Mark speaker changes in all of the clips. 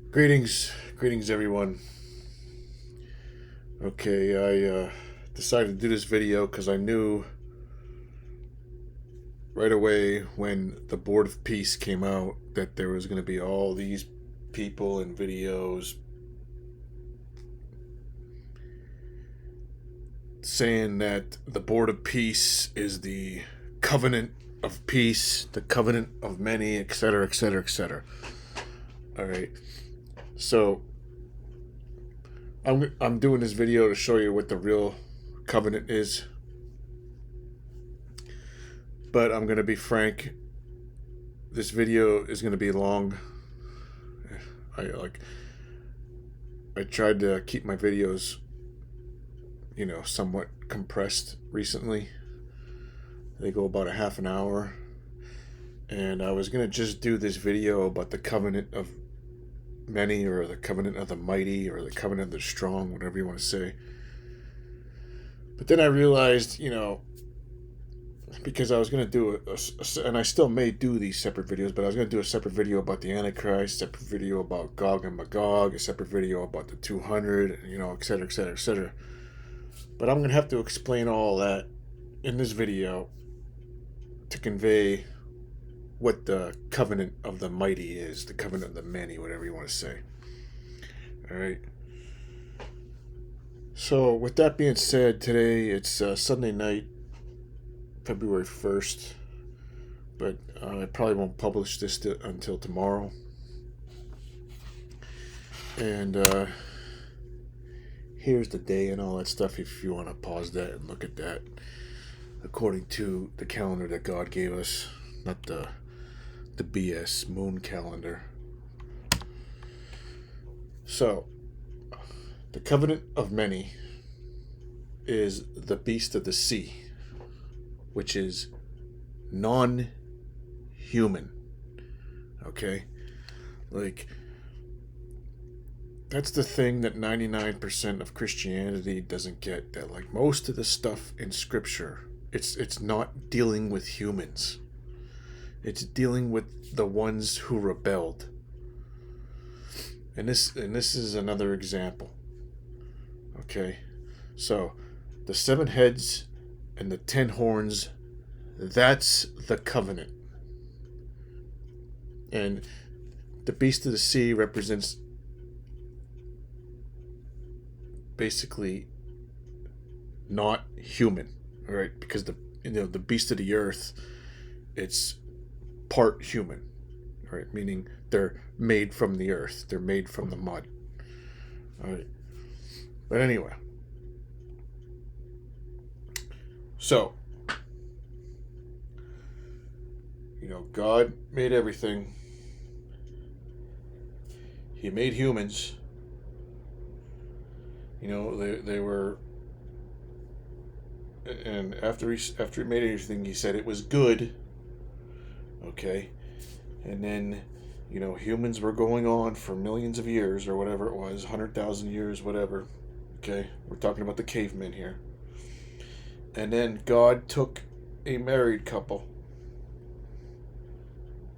Speaker 1: Greetings everyone. Okay, I decided to do this video because I knew right away when the Board of Peace came out that there was going to be all these people and videos saying that the Board of Peace is the covenant of peace, the covenant of many, etc., etc., etc. All right, so I'm doing this video to show you what the real covenant is. But I'm going to be frank, this video is going to be long. I like I tried to keep my videos, somewhat compressed recently. They go about a half an hour. And I was going to just do this video about the covenant of many, or the covenant of the mighty, or the covenant of the strong, whatever you want to say. But then I realized, because I was going to do and I still may do these separate videos, but I was going to do a separate video about the Antichrist, separate video about Gog and Magog, a separate video about the 200, et cetera, et cetera, et cetera. But I'm going to have to explain all that in this video to convey what the covenant of the mighty is, the covenant of the many, whatever you want to say. All right. So with that being said, today it's Sunday night, February 1st, but I probably won't publish this until tomorrow. And here's the day and all that stuff if you want to pause that and look at that according to the calendar that God gave us, not the BS moon calendar. So, the covenant of many is the beast of the sea, which is non-human. Okay? Like, that's the thing that 99% of Christianity doesn't get. That, like, most of the stuff in Scripture, it's not dealing with humans. It's dealing with the ones who rebelled. And this is another example. Okay? So, the 7 heads and the 10 horns, that's the covenant. And the beast of the sea represents basically not human, all right? Because the beast of the earth, it's part human, right? Meaning they're made from the earth, they're made from the mud. All right. But anyway, so God made everything. He made humans. They were, and after he made everything, he said it was good. Okay, and then humans were going on for millions of years, or whatever it was, 100,000 years, whatever. Okay, we're talking about the cavemen here. And then God took a married couple,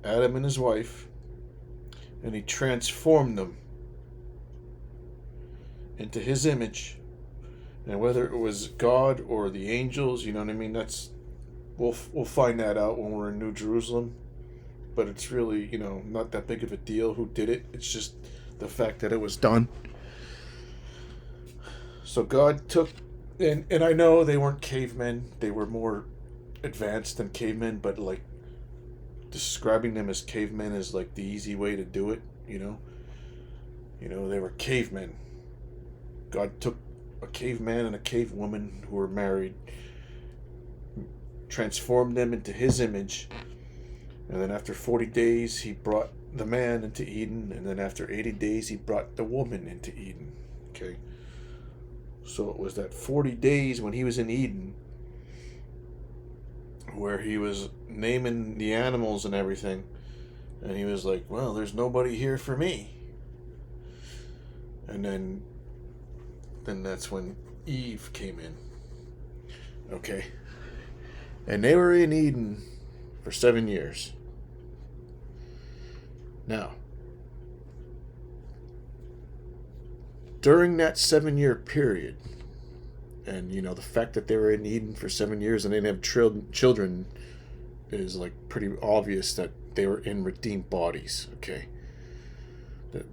Speaker 1: Adam and his wife, and he transformed them into his image. And whether it was God or the angels, you know what I mean, we'll find that out when we're in New Jerusalem. But it's really, not that big of a deal who did it. It's just the fact that it was done. So God took, and I know they weren't cavemen. They were more advanced than cavemen, but like describing them as cavemen is like the easy way to do it, they were cavemen. God took a caveman and a cave woman who were married, transformed them into his image, and then after 40 days he brought the man into Eden, and then after 80 days he brought the woman into Eden. Okay, so it was that 40 days when he was in Eden where he was naming the animals and everything, and he was like, well, there's nobody here for me. And then that's when Eve came in. Okay, and they were in Eden for 7 years. Now, During that 7-year period, and the fact that they were in Eden for 7 years and they didn't have children is like pretty obvious that they were in redeemed bodies. Okay,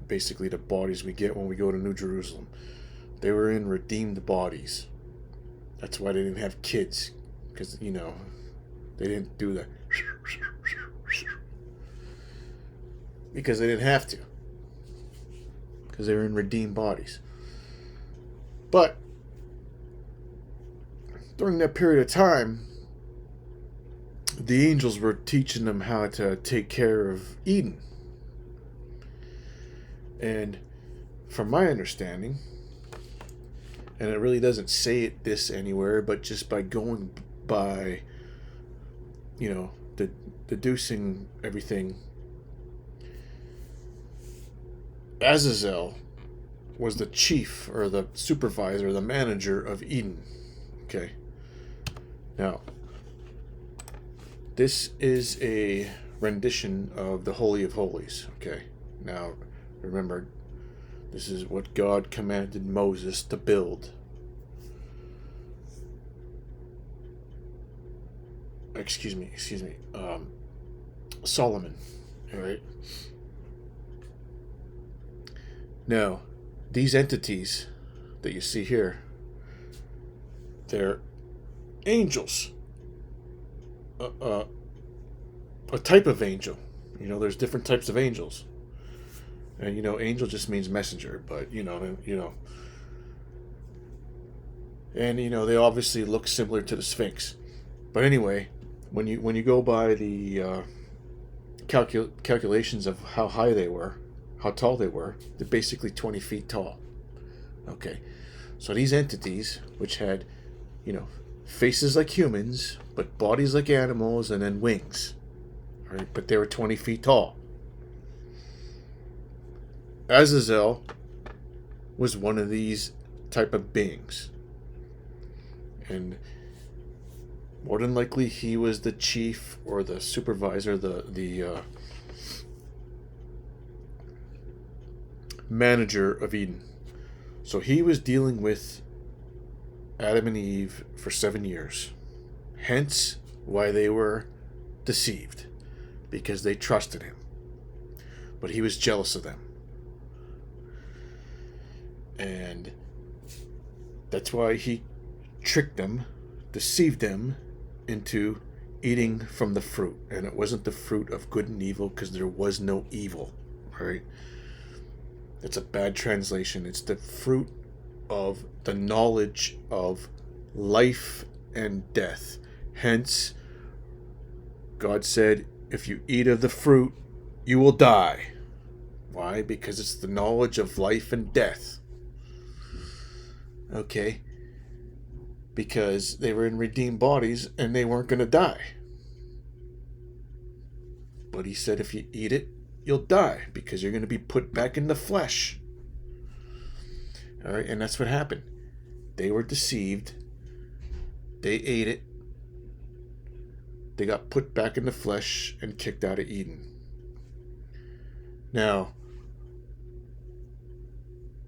Speaker 1: basically the bodies we get when we go to New Jerusalem, they were in redeemed bodies. That's why they didn't have kids, because they didn't do that, because they didn't have to, because they were in redeemed bodies. But during that period of time, the angels were teaching them how to take care of Eden. And from my understanding, and it really doesn't say this anywhere, but just by going by, deducing everything, Azazel was the chief or the supervisor, the manager of Eden. Okay. Now, this is a rendition of the Holy of Holies. Okay. Now, remember, this is what God commanded Moses to build. Excuse me. Solomon. All right. Now, these entities that you see here, they're angels. A type of angel. There's different types of angels. And angel just means messenger, but and they obviously look similar to the Sphinx. But anyway, when you go by the calculations of how high they were, how tall they were, they're basically 20 feet tall. Okay, so these entities, which had faces like humans, but bodies like animals, and then wings, right? But they were 20 feet tall. Azazel was one of these type of beings. And more than likely he was the chief or the supervisor, the manager of Eden. So he was dealing with Adam and Eve for 7 years. Hence why they were deceived, because they trusted him. But he was jealous of them. And that's why he tricked them, deceived them into eating from the fruit. And it wasn't the fruit of good and evil, because there was no evil, right? It's a bad translation. It's the fruit of the knowledge of life and death. Hence, God said, if you eat of the fruit, you will die. Why? Because it's the knowledge of life and death. Okay? Because they were in redeemed bodies and they weren't going to die. But he said if you eat it, you'll die, because you're going to be put back in the flesh. All right, and that's what happened. They were deceived. They ate it. They got put back in the flesh and kicked out of Eden. Now,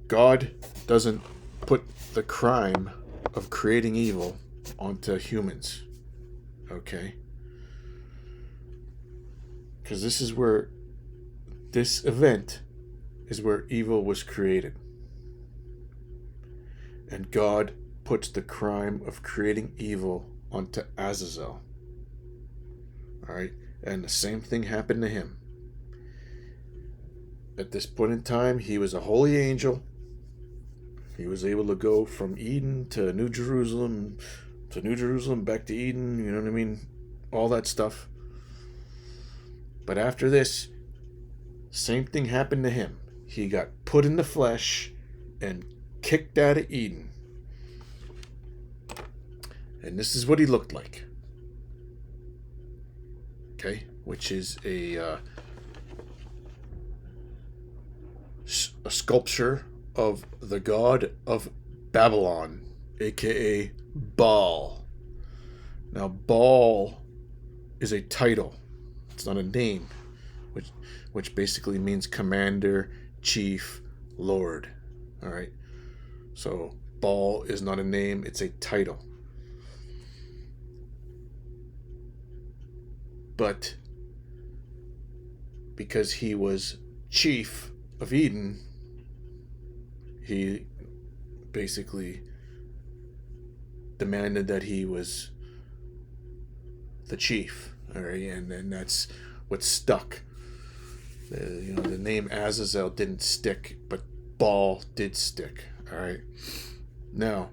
Speaker 1: God doesn't put the crime of creating evil onto humans. Okay? Because this event is where evil was created. And God puts the crime of creating evil onto Azazel. Alright? And the same thing happened to him. At this point in time, he was a holy angel. He was able to go from Eden to New Jerusalem, back to Eden, you know what I mean? All that stuff. But after this, same thing happened to him. He got put in the flesh and kicked out of Eden. And this is what he looked like. Okay? Which is a sculpture of the god of Babylon, aka Baal. Now, Baal is a title. It's not a name, which basically means commander, chief, lord. All right. So Baal is not a name, it's a title. But because he was chief of Eden, he basically demanded that he was the chief. All right, and that's what stuck. The name Azazel didn't stick, but Baal did stick. All right. Now,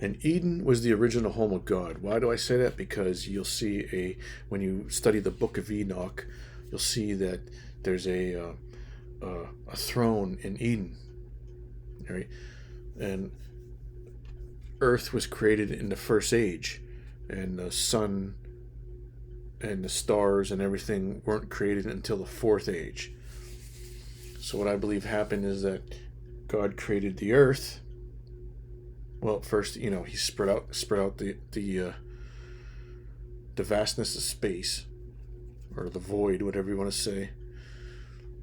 Speaker 1: and Eden was the original home of God. Why do I say that? Because you'll see when you study the book of Enoch, you'll see that there's a throne in Eden. All right, and Earth was created in the first age, and the sun and the stars and everything weren't created until the fourth age. So what I believe happened is that God created the earth. Well, first, he spread out the vastness of space, or the void, whatever you want to say.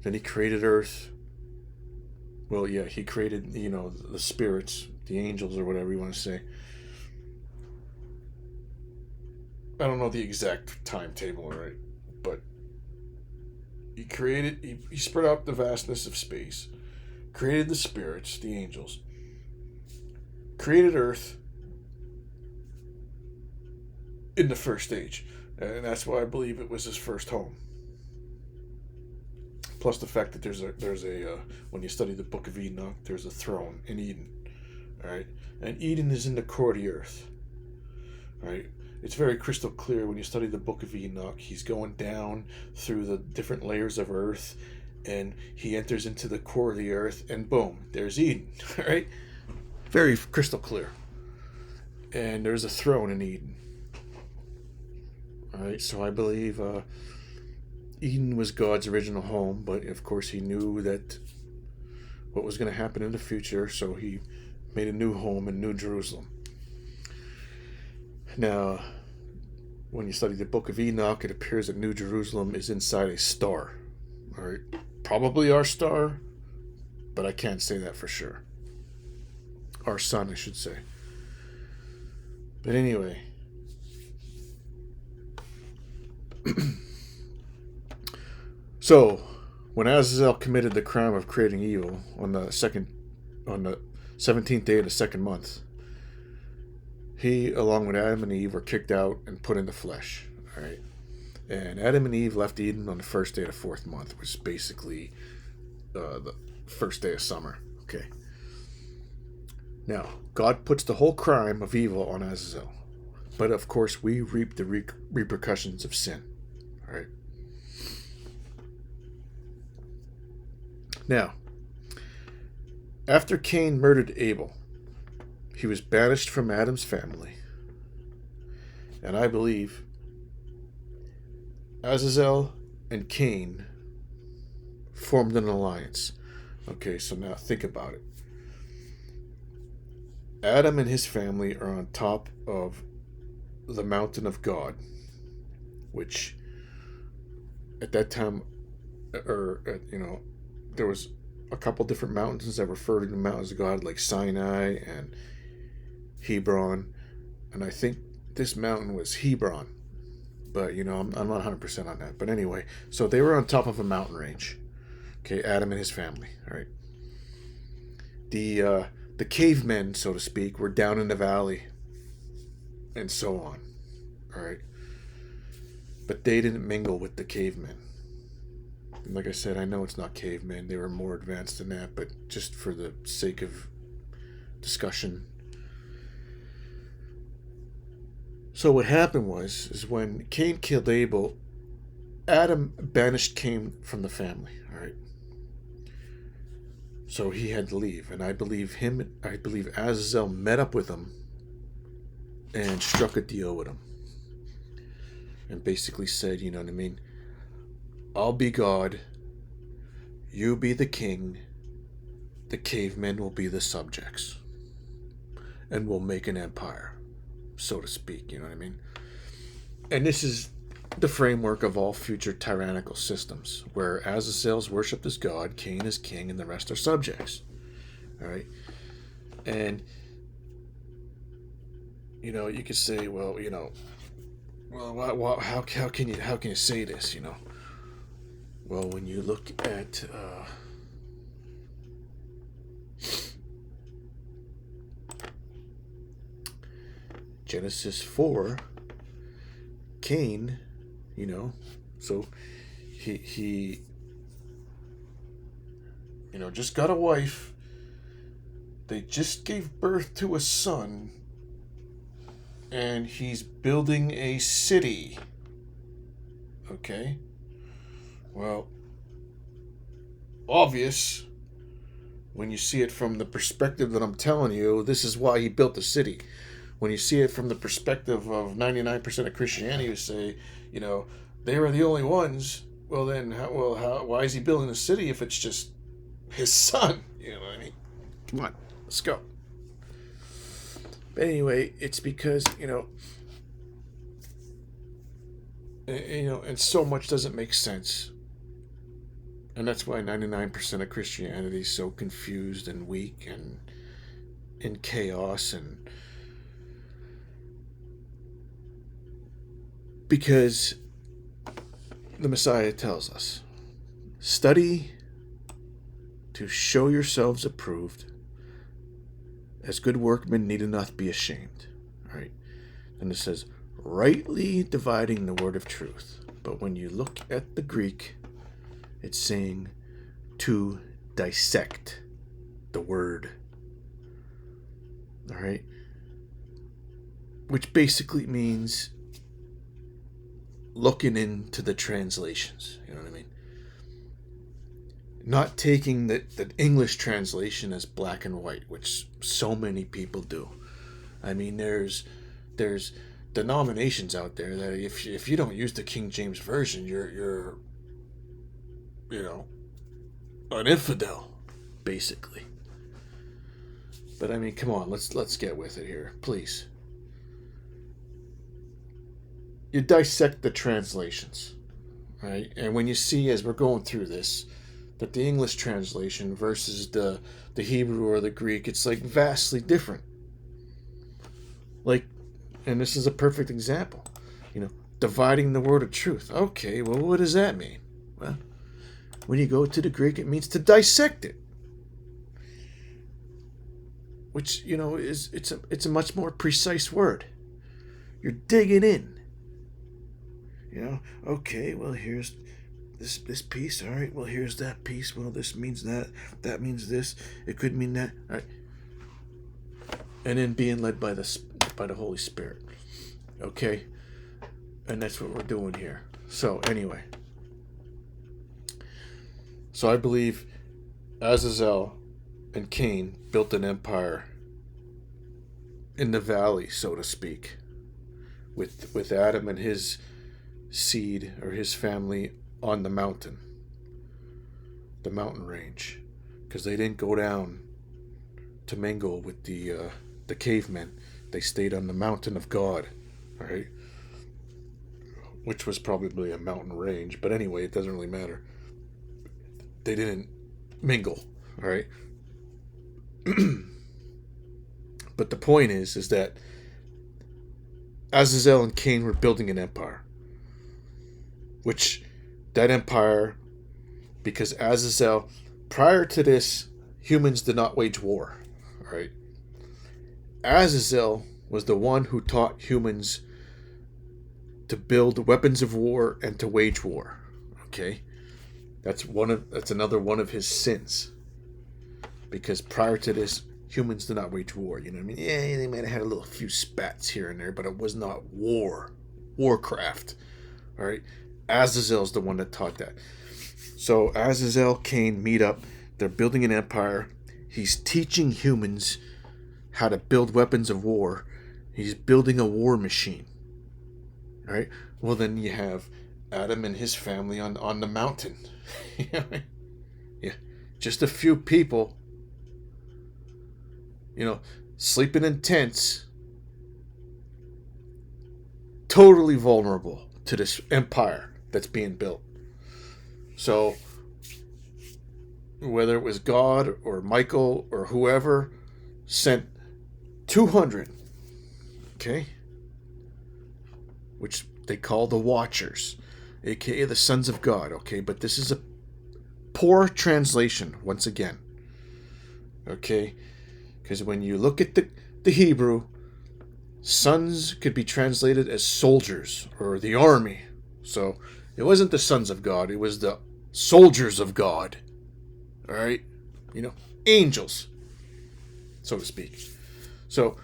Speaker 1: Then he created earth. Well, yeah, he created, the spirits, the angels, or whatever you want to say. I don't know the exact timetable, right? But he spread out the vastness of space, created the spirits, the angels, created earth in the first stage. And that's why I believe it was his first home. Plus the fact that there's a when you study the book of Enoch, there's a throne in Eden. All right, and Eden is in the core of the earth. All right, it's very crystal clear when you study the book of Enoch. He's going down through the different layers of earth, and he enters into the core of the earth, and boom, there's Eden. All right, very crystal clear. And there's a throne in Eden. All right, so I believe Eden was God's original home, but of course he knew that what was going to happen in the future, so he made a new home in New Jerusalem. Now, when you study the book of Enoch, it appears that New Jerusalem is inside a star. All right, probably our star, but I can't say that for sure. Our sun, I should say. But anyway, so when Azazel committed the crime of creating evil on the 17th day of the second month, he, along with Adam and Eve, were kicked out and put into flesh. All right, and Adam and Eve left Eden on the first day of the fourth month, which is basically the first day of summer. Okay. Now, God puts the whole crime of evil on Azazel, but of course we reap the repercussions of sin. All right. Now, after Cain murdered Abel, he was banished from Adam's family. And I believe Azazel and Cain formed an alliance. Okay, so now think about it. Adam and his family are on top of the mountain of God, which at that time, there was a couple different mountains that refer to the mountains of God, like Sinai and Hebron, and I think this mountain was Hebron, but I'm not 100% on that. But anyway, so they were on top of a mountain range. Okay, Adam and his family. All right. The cavemen, so to speak, were down in the valley, and so on. All right. But they didn't mingle with the cavemen. And like I said, I know it's not cavemen; they were more advanced than that. But just for the sake of discussion. So what happened is when Cain killed Abel, Adam banished Cain from the family. All right. So he had to leave, and I believe Azazel met up with him and struck a deal with him, and basically said, you know what I mean? I'll be God, you be the king, the cavemen will be the subjects, and we'll make an empire, so to speak, you know what I mean? And this is the framework of all future tyrannical systems, where Azazel is worshipped as God, Cain is king, and the rest are subjects. All right, and you could say, well, how can you say this? Well, when you look at Genesis 4, Cain, so he just got a wife. They just gave birth to a son, and he's building a city. Okay? Well, obvious, when you see it from the perspective that I'm telling you, this is why he built the city. When you see it from the perspective of 99% of Christianity who say, they were the only ones, well then, why is he building a city if it's just his son? You know what I mean? Come on, let's go. But anyway, it's because, and so much doesn't make sense. And that's why 99% of Christianity is so confused and weak and in chaos, and because the Messiah tells us, study to show yourselves approved, as good workmen needed not be ashamed. All right. And it says, rightly dividing the word of truth. But when you look at the Greek, it's saying to dissect the word. All right. Which basically means looking into the translations. You know what I mean? Not taking the English translation as black and white, which so many people do. I mean, there's denominations out there that if you don't use the King James Version, you're an infidel, basically. But I mean, come on, let's get with it here, please. You dissect the translations, right? And when you see, as we're going through this, that the English translation versus the Hebrew or the Greek, it's like vastly different. Like, and this is a perfect example, dividing the word of truth. Okay, well, what does that mean? Well, when you go to the Greek, it means to dissect it, which it's a much more precise word. You're digging in. Okay, well, here's this piece. All right, well, here's that piece. Well, this means that. That means this. It could mean that. All right. And then being led by the Holy Spirit. Okay? And that's what we're doing here. So, anyway. So, I believe Azazel and Cain built an empire in the valley, so to speak, with Adam and his seed or his family on the mountain range, because they didn't go down to mingle with the cavemen. They stayed on the mountain of God, right? Which was probably a mountain range, but anyway, it doesn't really matter. They didn't mingle, all right? But the point is that Azazel and Cain were building an empire, which that empire, because Azazel, prior to this, humans did not wage war, right? Azazel was the one who taught humans to build weapons of war and to wage war. Okay, that's another one of his sins, because prior to this, humans did not wage war. You know what I mean? Yeah, they might have had a few spats here and there, but it was not warcraft. All right. Azazel's the one that taught that. So Azazel, Cain meet up. They're building an empire. He's teaching humans how to build weapons of war. He's building a war machine. All right. Well, then you have Adam and his family on the mountain. Yeah, just a few people. Sleeping in tents. Totally vulnerable to this empire that's being built. So whether it was God or Michael or whoever sent 200, okay, which they call the Watchers, aka the sons of God, okay, but this is a poor translation once again, okay, because when you look at the Hebrew, sons could be translated as soldiers or the army. So it wasn't the sons of God, it was the soldiers of God. All right? Angels, so to speak. So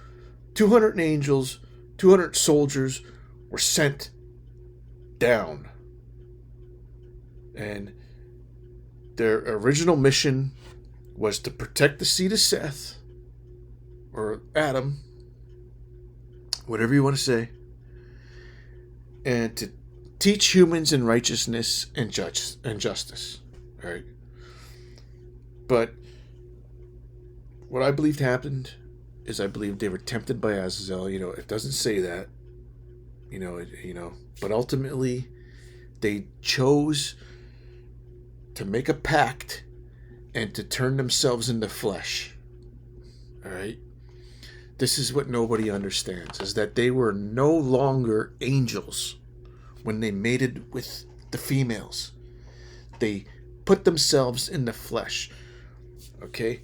Speaker 1: 200 angels, 200 soldiers were sent down. And their original mission was to protect the seed of Seth, or Adam, whatever you want to say, and to teach humans in righteousness and justice. All right? But what I believed happened is I believe they were tempted by Azazel. It doesn't say that. But ultimately they chose to make a pact and to turn themselves into flesh. All right? This is what nobody understands, is that they were no longer angels when they mated with the females. They put themselves in the flesh. Okay?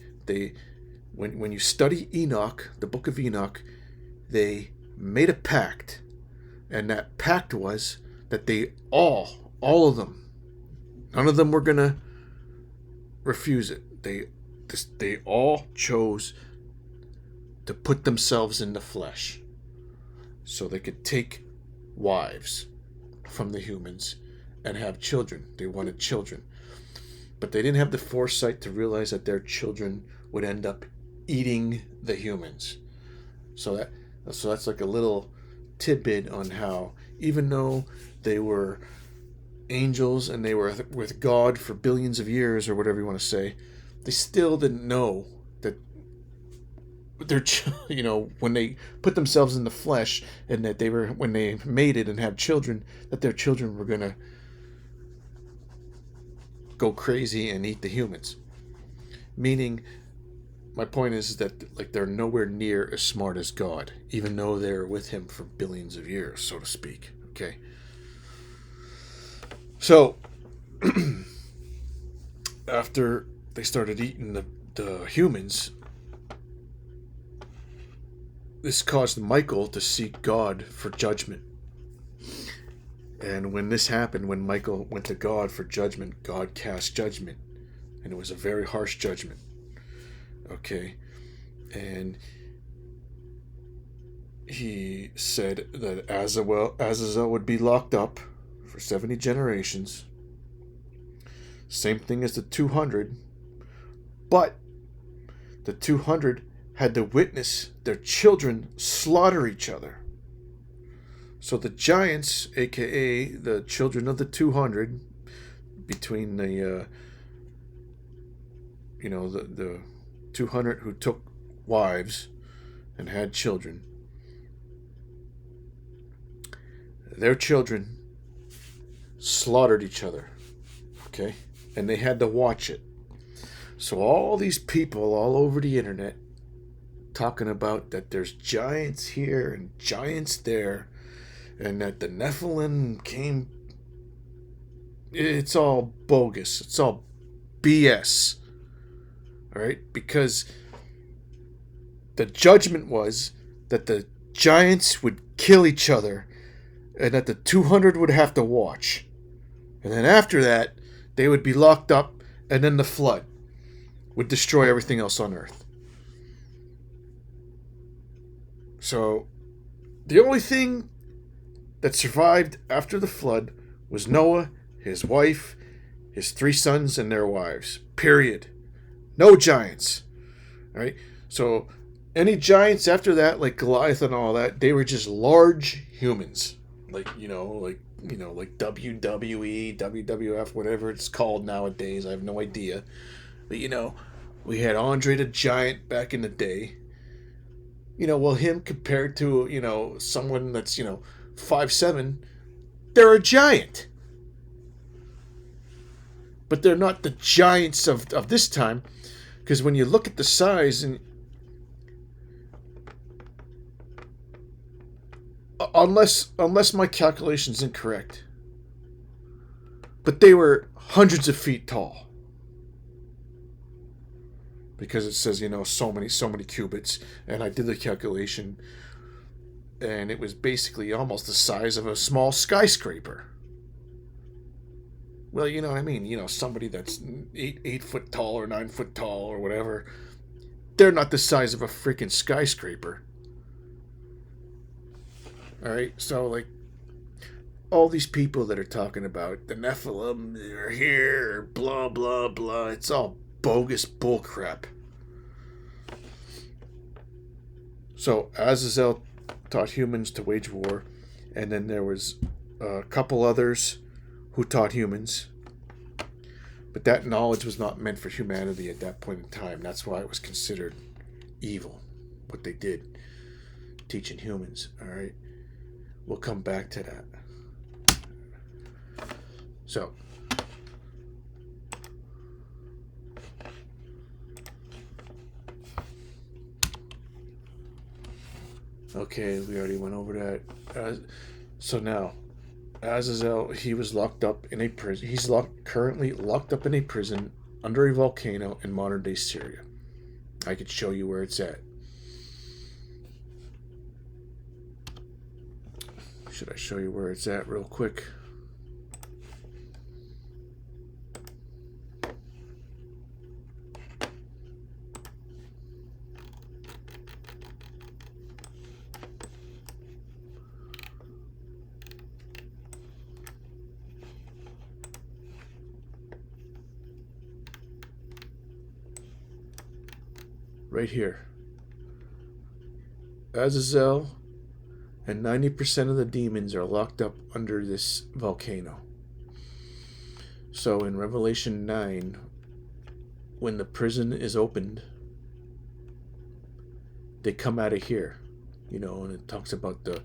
Speaker 1: When you study Enoch, the book of Enoch, they made a pact, and that pact was that they all of them, none of them were going to refuse it. They all chose to put themselves in the flesh so they could take wives from the humans and have children. They wanted children. But they didn't have the foresight to realize that their children would end up eating the humans. So that's like a little tidbit on how, even though they were angels and they were with God for billions of years, or whatever you want to say, they still didn't know that their, when they put themselves in the flesh, and that when they mated and have children, that their children were gonna go crazy and eat the humans. Meaning, my point is that they're nowhere near as smart as God, even though they're with him for billions of years, so to speak. Okay. So after they started eating the humans, this caused Michael to seek God for judgment. And when this happened, when Michael went to God for judgment, God cast judgment. And it was a very harsh judgment. Okay? And he said that Azazel would be locked up for 70 generations. Same thing as the 200. But the 200 had to witness their children slaughter each other. So the giants, aka the children of the 200, between the 200 who took wives and had children, their children slaughtered each other. Okay? And they had to watch it. So all these people all over the internet talking about that there's giants here and giants there, and that the Nephilim came, it's all bogus. It's all BS. All right? Because the judgment was that the giants would kill each other and that the 200 would have to watch. And then after that, they would be locked up, and then the flood would destroy everything else on earth. So the only thing that survived after the flood was Noah, his wife, his 3 sons, and their wives. Period. No giants. All right? So any giants after that, like Goliath and all that, they were just large humans. Like WWE, WWF, whatever it's called nowadays. I have no idea. But, we had Andre the Giant back in the day. Him compared to, someone that's, 5'7", They're a giant. But they're not the giants of this time, because when you look at the size, and unless my calculation's incorrect, but they were hundreds of feet tall, because it says, so many cubits, and I did the calculation, and it was basically almost the size of a small skyscraper. Well, you know what I mean. Somebody that's 8 foot tall or 9 foot tall or whatever, they're not the size of a freaking skyscraper. All right, so like all these people that are talking about the Nephilim are here, blah blah blah, it's all bogus bullcrap. So Azazel taught humans to wage war, and then there was a couple others who taught humans, but that knowledge was not meant for humanity at that point in time. That's why it was considered evil, what they did, teaching humans. All right, we'll come back to that. So okay, we already went over that. So now Azazel, he was locked up in a prison. He's currently locked up in a prison under a volcano in modern-day Syria. I could show you where it's at. Should I show you where it's at real quick? Right here. Azazel and 90% of the demons are locked up under this volcano. So in Revelation 9, when the prison is opened, they come out of here, and it talks about the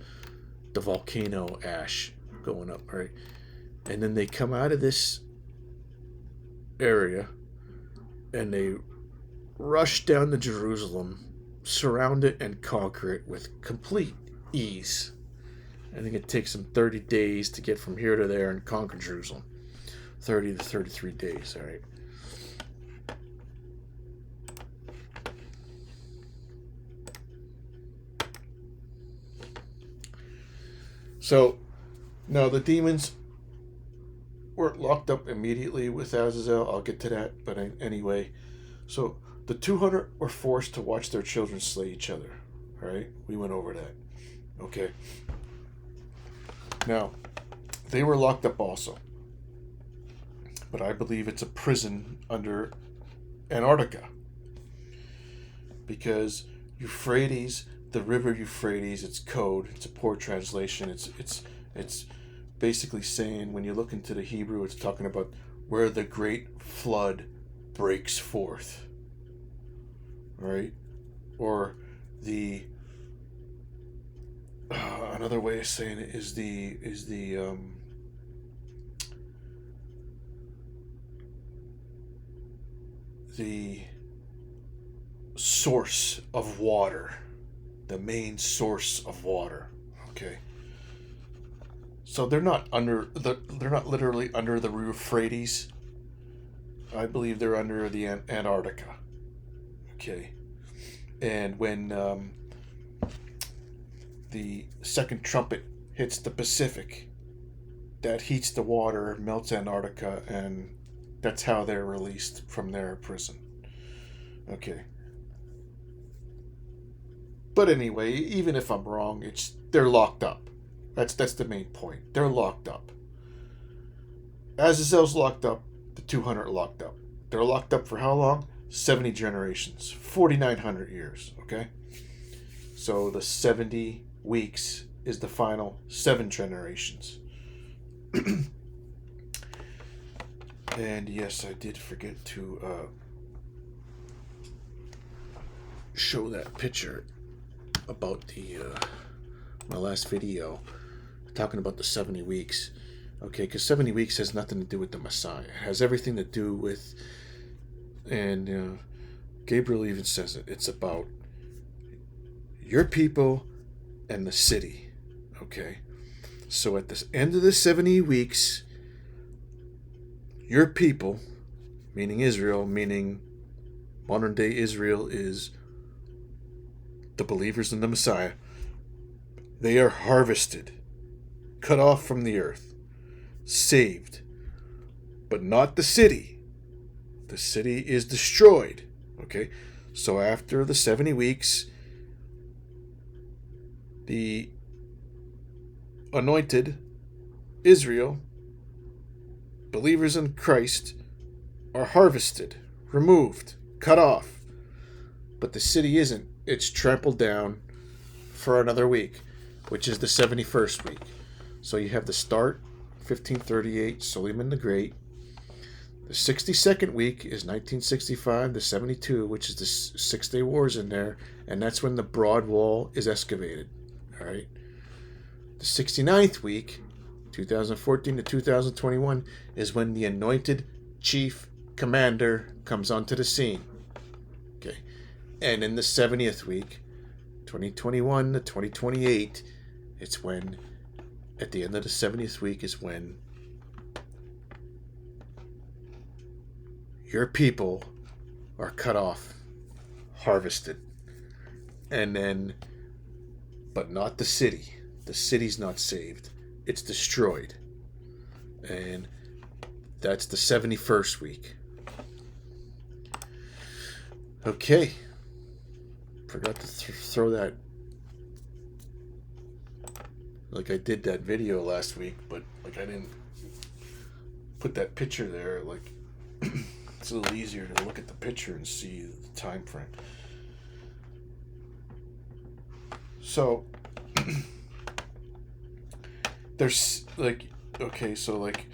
Speaker 1: volcano ash going up, right? And then they come out of this area and they rush down to Jerusalem, surround it, and conquer it with complete ease. I think it takes them 30 days to get from here to there and conquer Jerusalem. 30 to 33 days, all right? So, now the demons weren't locked up immediately with Azazel. I'll get to that, but anyway. So, the 200 were forced to watch their children slay each other. All right? We went over that. Okay. Now, they were locked up also. But I believe it's a prison under Antarctica. Because Euphrates, the river Euphrates, it's code. It's a poor translation. It's basically saying, when you look into the Hebrew, it's talking about where the great flood breaks forth. Right? Or the another way of saying it is the source of water, the main source of water. Okay. So they're not literally under the Euphrates. I believe they're under the Antarctica. Okay. And when the second trumpet hits the Pacific, that heats the water, melts Antarctica, and that's how they're released from their prison. Okay. But anyway, even if I'm wrong, they're locked up. That's the main point. They're locked up. Azazel's locked up. The 200 are locked up. They're locked up for how long? 70 generations. 4,900 years. Okay? So the 70 weeks is the final 7 generations. And yes, I did forget to show that picture about my last video. talking about the 70 weeks. Okay, because 70 weeks has nothing to do with the Messiah. It has everything to do with, and Gabriel even says it, it's about your people and the city. Okay, so at the end of the 70 weeks, your people, meaning Israel, meaning modern day Israel is the believers in the Messiah, they are harvested, cut off from the earth, saved, but not the city. The city is destroyed. Okay, so after the 70 weeks, the anointed Israel, believers in Christ, are harvested, removed, cut off. But the city isn't. It's trampled down for another week, which is the 71st week. So you have the start, 1538, Suleiman the Great. The 62nd week is 1965 to 72, which is the Six-Day Wars in there, and that's when the Broad Wall is excavated. All right. The 69th week, 2014 to 2021, is when the anointed chief commander comes onto the scene. Okay. And in the 70th week, 2021 to 2028, it's when, at the end of the 70th week, is when your people are cut off, harvested, and then, but not the city. The city's not saved. It's destroyed. And that's the 71st week. Okay. Forgot to throw that. Like I did that video last week, but like I didn't put that picture there. Like it's a little easier to look at the picture and see the time frame. So there's like, okay, so like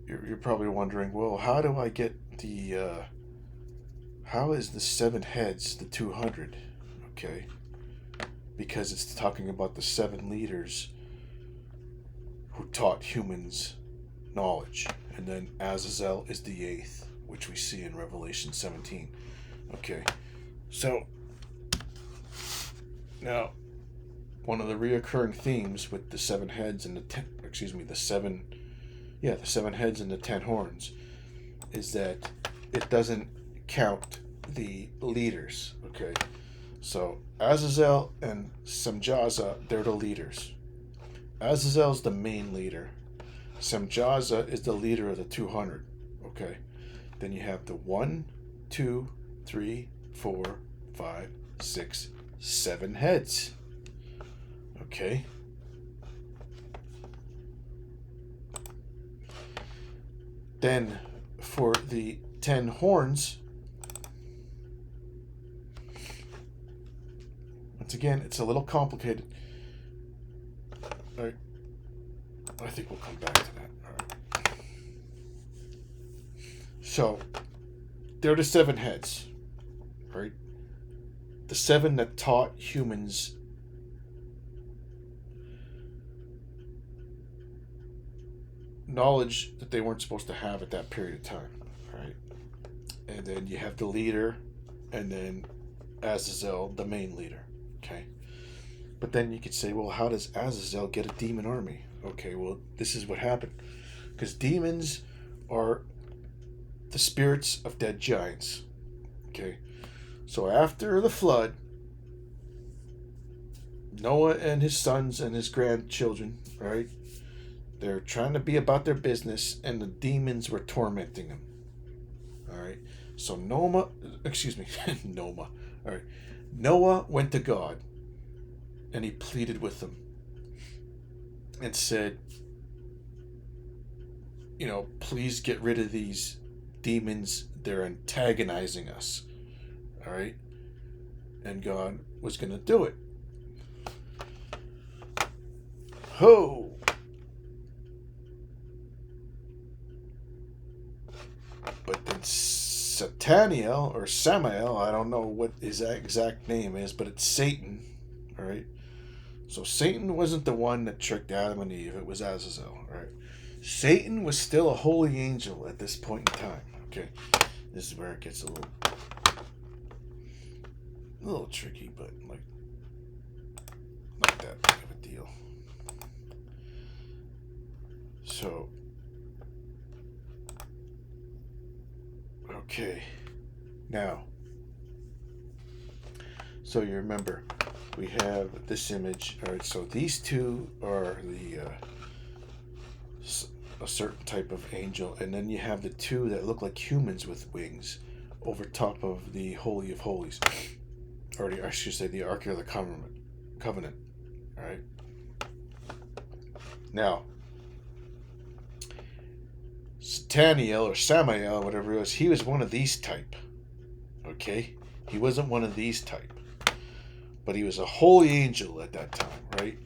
Speaker 1: you're probably wondering, well, how do I get the how is the 7 heads the 200? Okay, because it's talking about the 7 leaders who taught humans knowledge, and then Azazel is the 8th, which we see in Revelation 17. Okay, so now one of the reoccurring themes with the 7 heads and the 7 heads and the 10 horns is that it doesn't count the leaders. Okay, so Azazel and Semjaza, they're the leaders. Azazel's the main leader. Semjaza is the leader of the 200. Okay, then you have the 1, 2, 3, 4, 5, 6, 7 heads. Okay. Then for the 10 horns, once again, it's a little complicated. All right. I think we'll come back to that. All right. So, there are the 7 heads, right? The 7 that taught humans knowledge that they weren't supposed to have at that period of time, right? And then you have the leader, and then Azazel, the main leader, okay? But then you could say, well, how does Azazel get a demon army? Okay, well, this is what happened. Because demons are the spirits of dead giants, okay? So after the flood, Noah and his sons and his grandchildren, right? They're trying to be about their business, and the demons were tormenting them. All right. So Noah. All right. Noah went to God, and he pleaded with them, and said, please get rid of these demons. They're antagonizing us. All right. And God was going to do it. Ho! But then Sataniel, or Samael, I don't know what his exact name is, but it's Satan, all right? So Satan wasn't the one that tricked Adam and Eve. It was Azazel, right? Satan was still a holy angel at this point in time. Okay, this is where it gets a little tricky, but like not that big of a deal. So, okay, now, so you remember, we have this image. All right, so these two are a certain type of angel, and then you have the two that look like humans with wings over top of the Holy of Holies, or I should say the Ark of the Covenant. All right. Now, Sataniel or Samael, whatever it was, he was one of these type. Okay, he wasn't one of these type, but he was a holy angel at that time, right?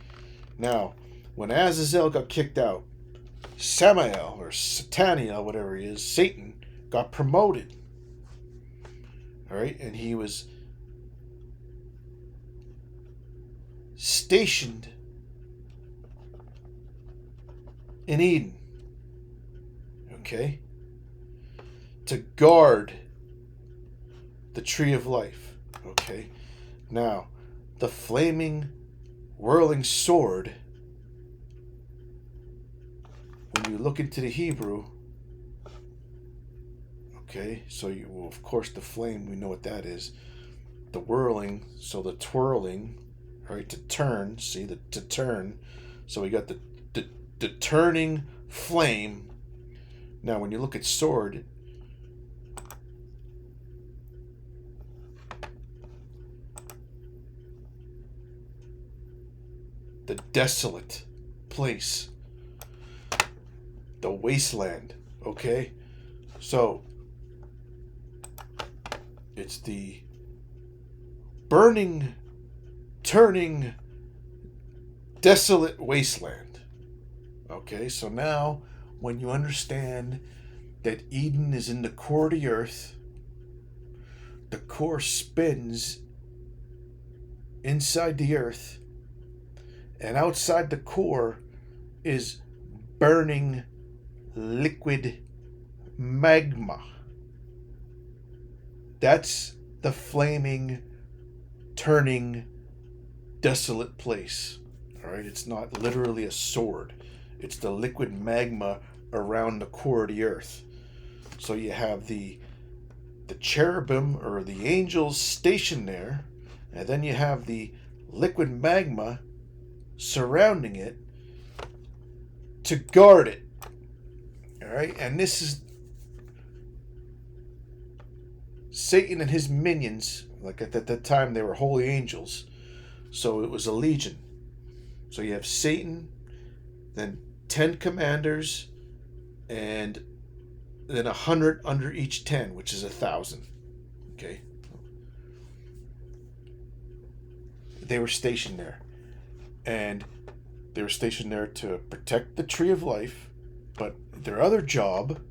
Speaker 1: Now, when Azazel got kicked out, Samael or Sataniel, whatever he is, Satan, got promoted. All right, and he was stationed in Eden. Okay, to guard the tree of life. Okay, now the flaming, whirling sword, when you look into the Hebrew, okay, so you, well, of course the flame, we know what that is. The whirling, so the twirling, right, to turn, see, to turn. So we got the turning flame. Now when you look at sword, the desolate place, the wasteland, okay? So it's the burning, turning, desolate wasteland. Okay, so now when you understand that Eden is in the core of the earth, the core spins inside the earth, and outside the core is burning liquid magma. That's the flaming, turning, desolate place. All right, it's not literally a sword. It's the liquid magma around the core of the earth. So you have the cherubim or the angels stationed there, and then you have the liquid magma surrounding it to guard it. All right, and this is Satan and his minions. Like at that time, they were holy angels, so it was a legion. So you have Satan, then 10 commanders, and then 100 under each 10, which is 1,000. Okay, they were stationed there, and they were stationed there to protect the tree of life. But their other job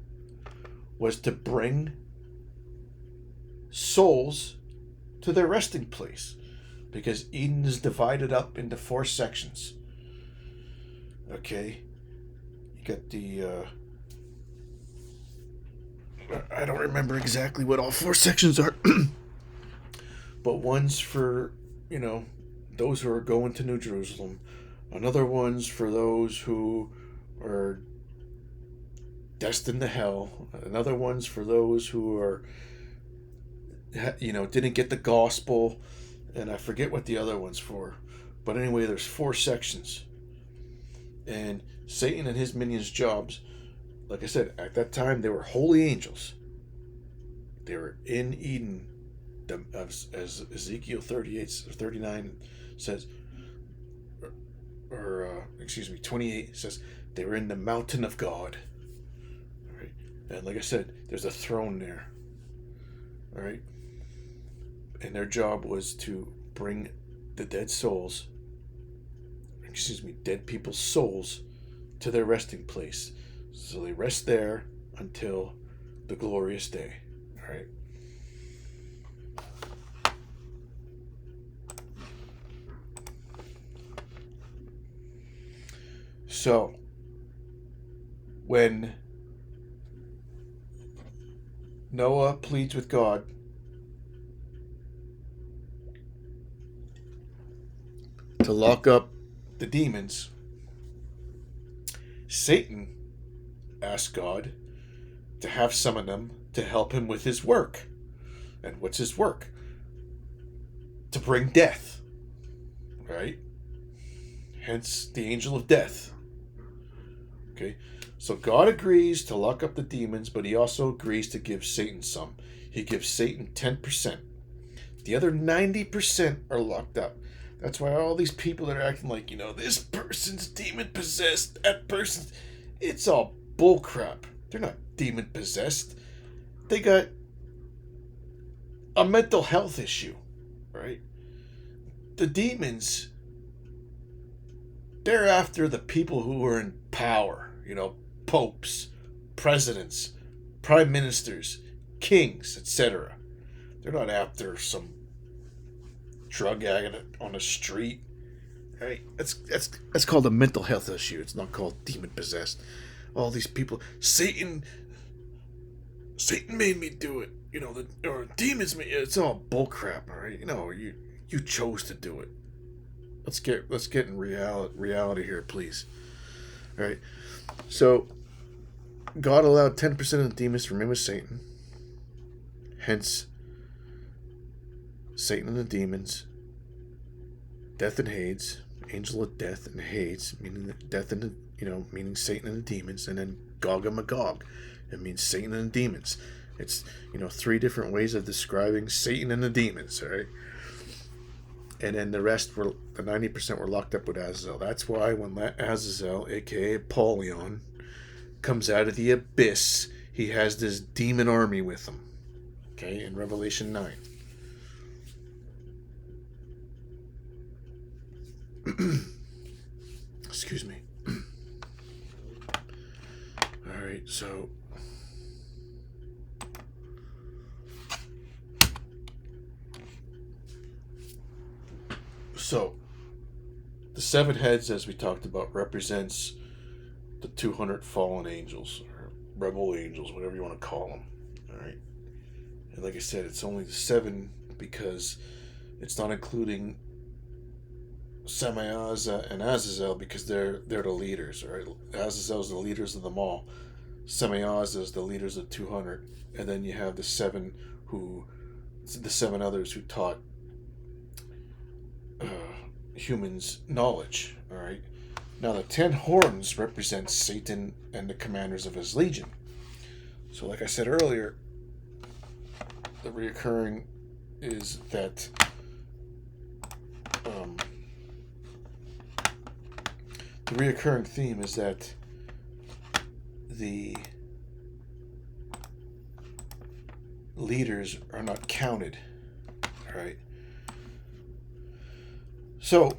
Speaker 1: was to bring souls to their resting place, because Eden is divided up into 4 sections. Okay, you got the I don't remember exactly what all 4 sections are, but one's for, those who are going to New Jerusalem. Another one's for those who are destined to hell. Another one's for those who are, didn't get the gospel. And I forget what the other one's for. But anyway, there's 4 sections. And Satan and his minions' jobs, like I said, at that time, they were holy angels. They were in Eden, as Ezekiel 38 or 39 says, or 28 says, they were in the mountain of God. All right, and like I said, there's a throne there. All right, and their job was to bring the dead people's souls to their resting place. So they rest there until the glorious day. All right. So, when Noah pleads with God to lock up the demons, Satan asked God to have some of them to help him with his work. And what's his work? To bring death. Right? Hence the angel of death. Okay? So God agrees to lock up the demons, but he also agrees to give Satan some. He gives Satan 10%. The other 90% are locked up. That's why all these people that are acting like, this person's demon possessed, that person's... It's all bullcrap. They're not demon possessed. They got a mental health issue, right? The demons, they're after the people who are in power, popes, presidents, prime ministers, kings, etc. They're not after some drug addict on the street, right? That's called a mental health issue. It's not called demon possessed. All these people, Satan made me do it. Or demons made it's all bullcrap, all right? You chose to do it. Let's get in reality here, please. All right. So God allowed 10% of the demons to remain with Satan. Hence, Satan and the demons, death and Hades, angel of death and Hades, meaning death and meaning Satan and the demons, and then Gog and Magog, it means Satan and the demons. It's 3 different ways of describing Satan and the demons, all right? And then the rest the 90% were locked up with Azazel. That's why when Azazel, aka Apollyon, comes out of the abyss, he has this demon army with him. Okay, in Revelation 9. Excuse me. Alright, so the 7 heads, as we talked about, represents the 200 fallen angels, or rebel angels, whatever you want to call them. Alright? And like I said, it's only the 7 because it's not including Samayaza and Azazel because they're the leaders. Right? Azazel's the leaders of them all. Samayaza is the leaders of 200, and then you have the 7 others who taught humans knowledge. All right. Now the 10 horns represent Satan and the commanders of his legion. So, like I said earlier, the reoccurring is that the reoccurring theme is that the leaders are not counted. All right. So,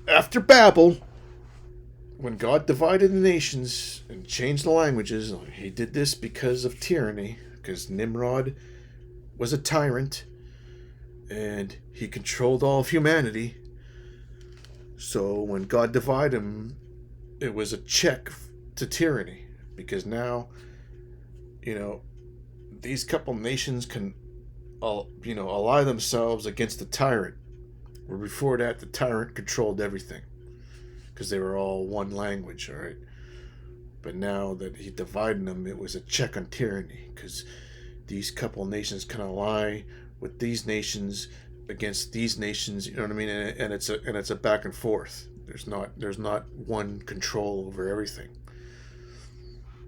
Speaker 1: after Babel, when God divided the nations and changed the languages, he did this because of tyranny, because Nimrod was a tyrant and he controlled all of humanity. So when God divided them, it was a check to tyranny, because now, these couple nations can ally themselves against the tyrant. Where before that, the tyrant controlled everything because they were all one language, all right? But now that he divided them, it was a check on tyranny, because these couple nations can ally with these nations against these nations, you know what I mean? And it's a back and forth. There's not one control over everything.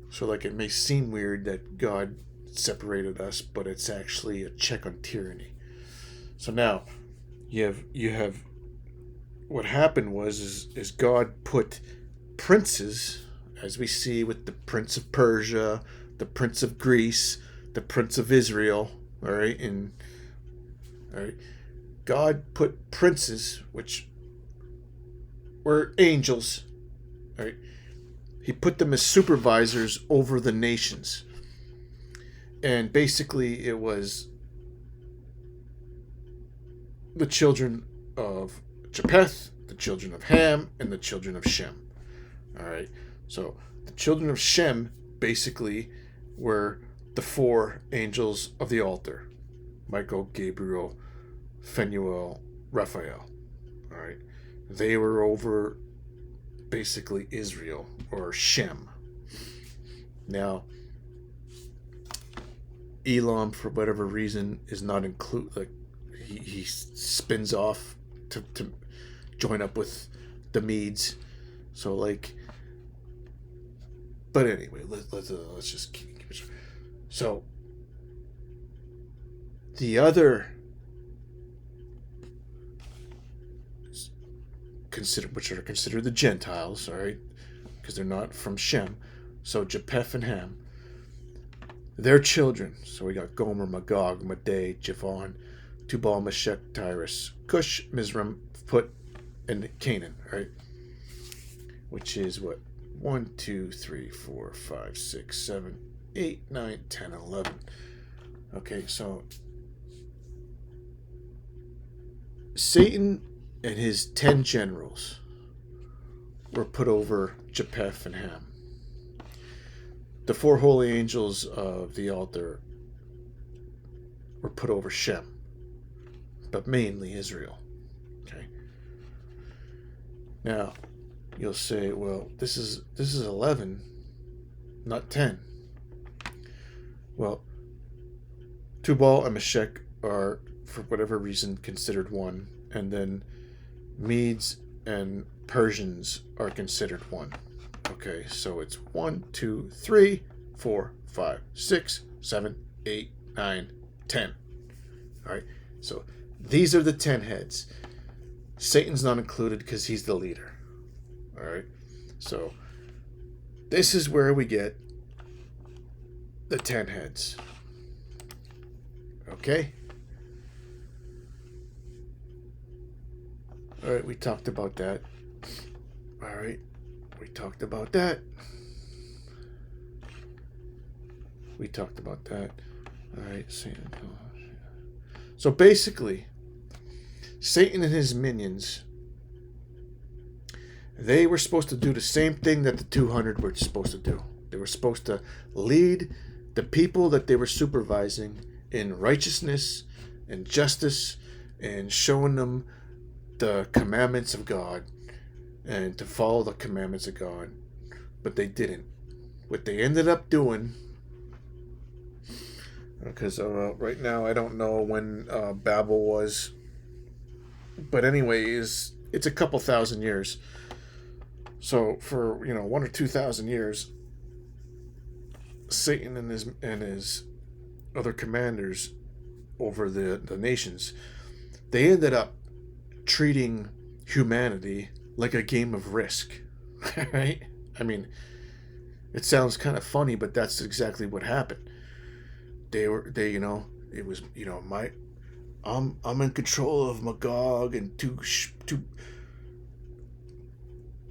Speaker 1: So it may seem weird that God separated us, but it's actually a check on tyranny. So now you have what happened is God put princes, as we see with the Prince of Persia, the Prince of Greece, the Prince of Israel, all right? God put princes, which were angels, all right? He put them as supervisors over the nations. And basically it was the children of Japheth children of Ham and the children of Shem. All right. So the children of Shem basically were the four angels of the altar: Michael, Gabriel, Phanuel, Raphael. All right. They were over basically Israel, or Shem. Now, Elam, for whatever reason, is not included. Like, he spins off to join up with the Medes. So, like, but anyway, let's just keep it. So, the other which are considered the Gentiles, all right, because they're not from Shem. So Japheth and Ham, their children. So we got Gomer, Magog, Madai, Javan, Tubal, Meshech, Tyrus, Cush, Mizraim, Put, and Canaan, right? Which is what? 1, 2, 3, 4, 5, 6, 7, 8, 9, 10, 11. Okay, so Satan and his 10 generals were put over Japheth and Ham. The four holy angels of the altar were put over Shem, but mainly Israel. Okay. Now, you'll say, well, this is 11, not 10. Well, Tubal and Meshech are, for whatever reason, considered one, and then Medes and Persians are considered one. Okay, so it's 1, 2, 3, 4, 5, 6, 7, 8, 9, 10. All right, so these are the 10 heads. Satan's not included because he's the leader. All right, so this is where we get the 10 heads. Okay. All right, we talked about that. All right, we talked about that. We talked about that. All right, Satan. So basically, Satan and his minions, they were supposed to do the same thing that the 200 were supposed to do. They were supposed to lead the people that they were supervising in righteousness and justice, and showing them the commandments of God and to follow the commandments of God. But they didn't. What they ended up doing, because right now I don't know when Babel was, but anyway, it's a couple thousand years. So for 1 or 2,000 years, Satan and his other commanders over the nations, they ended up treating humanity like a game of Risk. Right? I mean, it sounds kind of funny, but that's exactly what happened. It was I'm in control of Magog and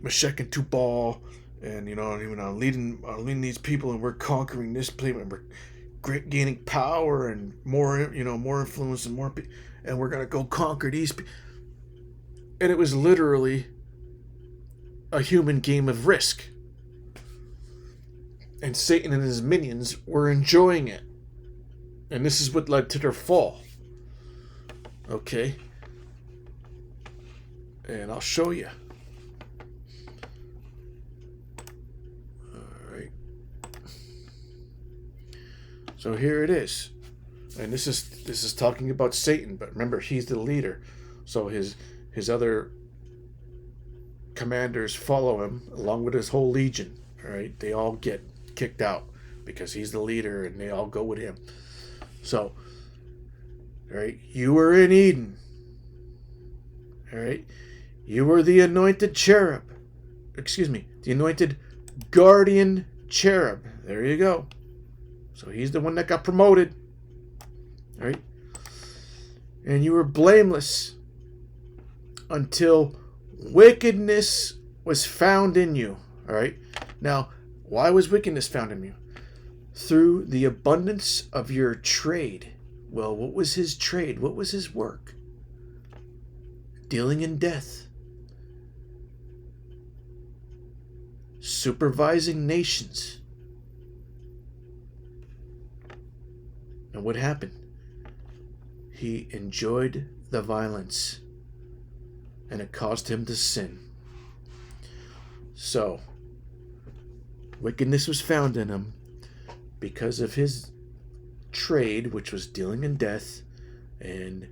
Speaker 1: Meshech and Tubal, and I'm leading these people, and we're conquering this place, and we're gaining power and more influence and more, and we're gonna go conquer these people. And it was literally a human game of Risk. And Satan and his minions were enjoying it. And this is what led to their fall. Okay? And I'll show you. Alright. So here it is. And this is talking about Satan, but remember, he's the leader. So his other commanders follow him along with his whole legion. All right, they all get kicked out because he's the leader, and they all go with him. So, all right, you were in Eden. All right, you were the anointed cherub. Excuse me, the anointed guardian cherub. There you go. So he's the one that got promoted. All right, and you were blameless until wickedness was found in you. All right. Now, why was wickedness found in you? Through the abundance of your trade. Well, what was his trade? What was his work? Dealing in death. supervising nations. And what happened? He enjoyed the violence, and it caused him to sin. So, wickedness was found in him because of his trade, which was dealing in death and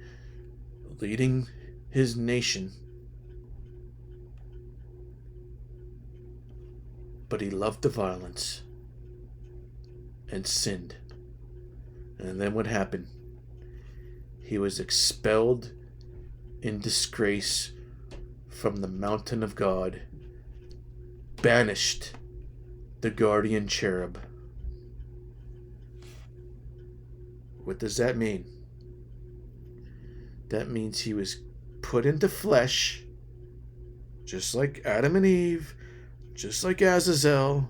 Speaker 1: leading his nation. But he loved the violence and sinned. And then what happened? He was expelled in disgrace from the mountain of God, banished the guardian cherub. What does that mean? That means he was put into flesh, just like Adam and Eve, just like Azazel.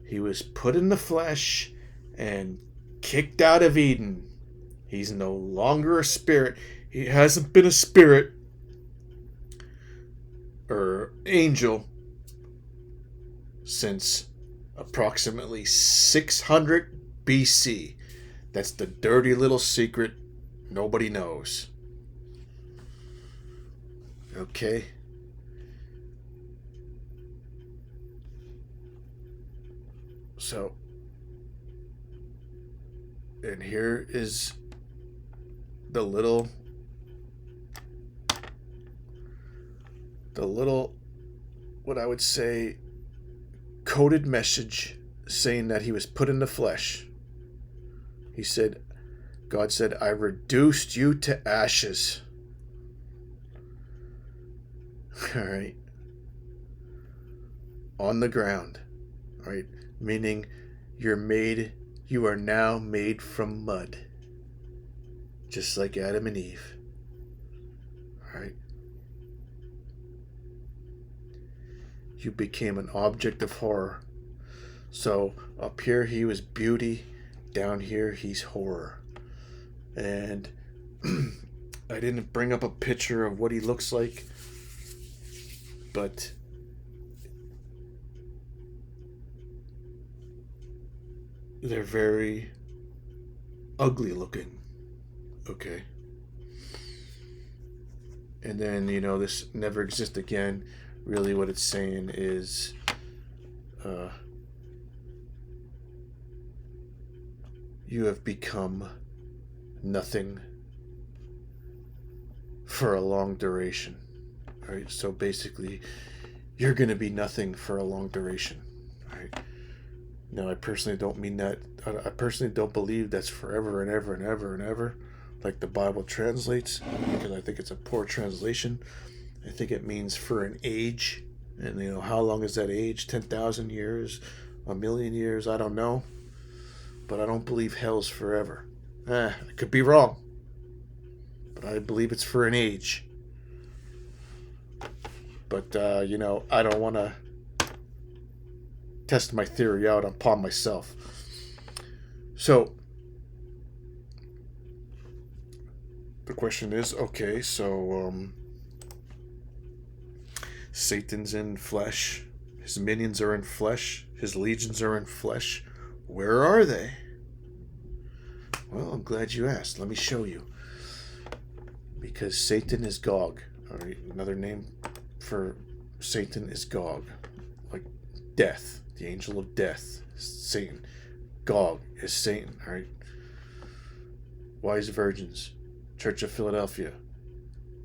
Speaker 1: He was put in the flesh and kicked out of Eden. He's no longer a spirit. He hasn't been a spirit or angel since approximately 600 BC. That's the dirty little secret nobody knows. Okay? So, and here is the little, what I would say, coded message saying that he was put in the flesh. He said, God said, I reduced you to ashes. All right. On the ground. All right. Meaning you are now made from mud. Just like Adam and Eve. All right. You became an object of horror. So up here he was beauty. Down here he's horror. And I didn't bring up a picture of what he looks like, but they're very ugly looking. Okay. And then, this never exist again. Really what it's saying is you have become nothing for a long duration. All right, so basically you're going to be nothing for a long duration. All right. Now, I personally don't mean that. I personally don't believe that's forever and ever and ever and ever, like the Bible translates, because I think it's a poor translation. I think it means for an age. And, how long is that age? 10,000 years? A million years? I don't know. But I don't believe hell's forever. I could be wrong. But I believe it's for an age. But, I don't want to test my theory out upon myself. So, the question is, okay, so, Satan's in flesh. His minions are in flesh. His legions are in flesh. Where are they? Well, I'm glad you asked. Let me show you. Because Satan is Gog. All right, another name for Satan is Gog. Like death. The angel of death. Satan. Gog is Satan. All right. Wise virgins. Church of Philadelphia.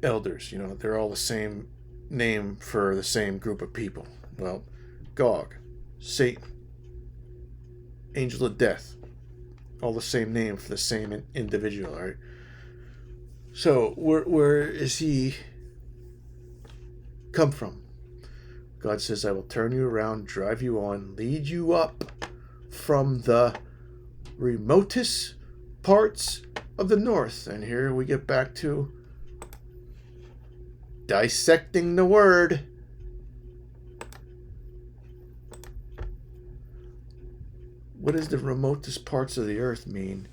Speaker 1: Elders. They're all the same name for the same group of people. Well, Gog. Satan. Angel of death. All the same name for the same individual, all right? So, where is he come from? God says, I will turn you around, drive you on, lead you up from the remotest parts of the north. And here we get back to dissecting the word. What does the remotest parts of the earth mean